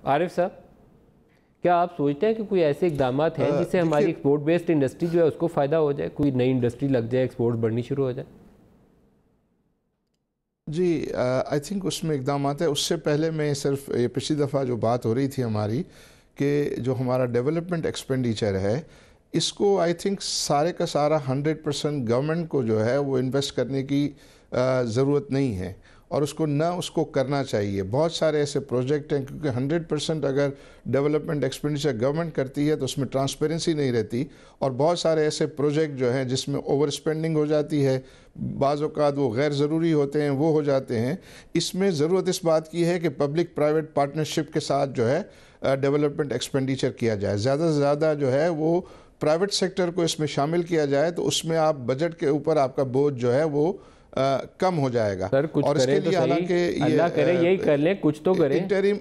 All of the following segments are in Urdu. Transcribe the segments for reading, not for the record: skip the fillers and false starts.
عارف صاحب، کیا آپ سوچتے ہیں کہ کوئی ایسے اقدامات ہیں جس سے ہماری ایکسپورٹ بیسڈ انڈسٹری جو ہے اس کو فائدہ ہو جائے، کوئی نئی انڈسٹری لگ جائے، ایکسپورٹ بڑھنی شروع ہو جائے؟ جی آئی تھنک اس میں اقدامات ہیں. اس سے پہلے میں صرف یہ پچھلی دفعہ جو بات ہو رہی تھی ہماری کہ جو ہمارا ڈیولپمنٹ ایکسپینڈیچر ہے اس کو آئی تھنک سارے کا سارا 100% گورنمنٹ کو جو ہے وہ انویسٹ کرنے کی ضرورت نہیں ہے، اور اس کو کرنا چاہیے. بہت سارے ایسے پروجیکٹ ہیں کیونکہ 100% اگر ڈیولپمنٹ ایکسپینڈیچر گورنمنٹ کرتی ہے تو اس میں ٹرانسپیرنسی نہیں رہتی، اور بہت سارے ایسے پروجیکٹ جو ہیں جس میں اوور اسپینڈنگ ہو جاتی ہے، بعض اوقات وہ غیر ضروری ہوتے ہیں، وہ ہو جاتے ہیں. اس میں ضرورت اس بات کی ہے کہ پبلک پرائیویٹ پارٹنرشپ کے ساتھ جو ہے ڈیولپمنٹ ایکسپینڈیچر کیا جائے. زیادہ سے زیادہ جو ہے وہ پرائیویٹ سیکٹر کو اس میں شامل کیا جائے تو اس میں آپ بجٹ کے اوپر آپ کا بوجھ جو ہے وہ کم ہو جائے گا. سر کچھ اور اس کے کریں تو لیے حالانکہ صحیح، اللہ کرے یہی کر لیں، کچھ تو کریں.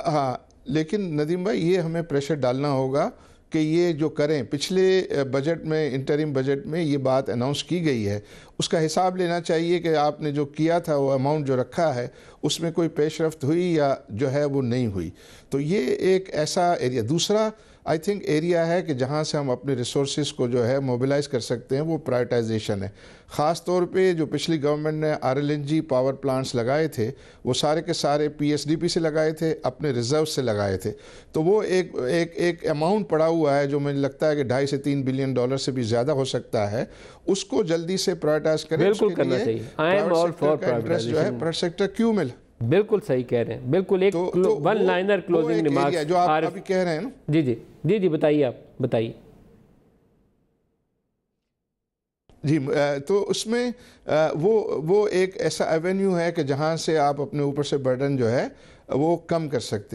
ہاں لیکن ندیم بھائی یہ ہمیں پریشر ڈالنا ہوگا کہ یہ جو کریں. پچھلے بجٹ میں، انٹرم بجٹ میں یہ بات اناؤنس کی گئی ہے، اس کا حساب لینا چاہیے کہ آپ نے جو کیا تھا وہ اماؤنٹ جو رکھا ہے اس میں کوئی پیش رفت ہوئی یا جو ہے وہ نہیں ہوئی. تو یہ ایک ایسا ایریا. دوسرا آئی تھنک ایریا ہے کہ جہاں سے ہم اپنے ریسورسز کو جو ہے موبلائز کر سکتے ہیں، وہ پرائیورٹائزیشن ہے. خاص طور پہ جو پچھلی گورنمنٹ نے RLNG پاور پلانٹس لگائے تھے وہ سارے کے سارے PSDP سے لگائے تھے، اپنے ریزرو سے لگائے تھے. تو وہ ایک اماؤنٹ پڑا ہوا ہے جو مجھے لگتا ہے کہ $2.5 سے $3 بلین سے بھی زیادہ ہو سکتا ہے. اس کو جلدی سے پرائیورٹائز کریں. بالکل کرنا چاہیے. پرائیویٹ سیکٹر کا انٹرسٹ جو ہے پرائیویٹ سیکٹر کیوں مل. بالکل صحیح کہہ رہے ہیں. بالکل ایک ون لائنر کلوزنگ ریمارکس جو آپ ابھی کہہ رہے ہیں نا. جی بتائیے، آپ بتائیے. جی تو اس میں وہ ایک ایسا ایونیو ہے کہ جہاں سے آپ اپنے اوپر سے برڈن جو ہے وہ کم کر سکتے ہیں.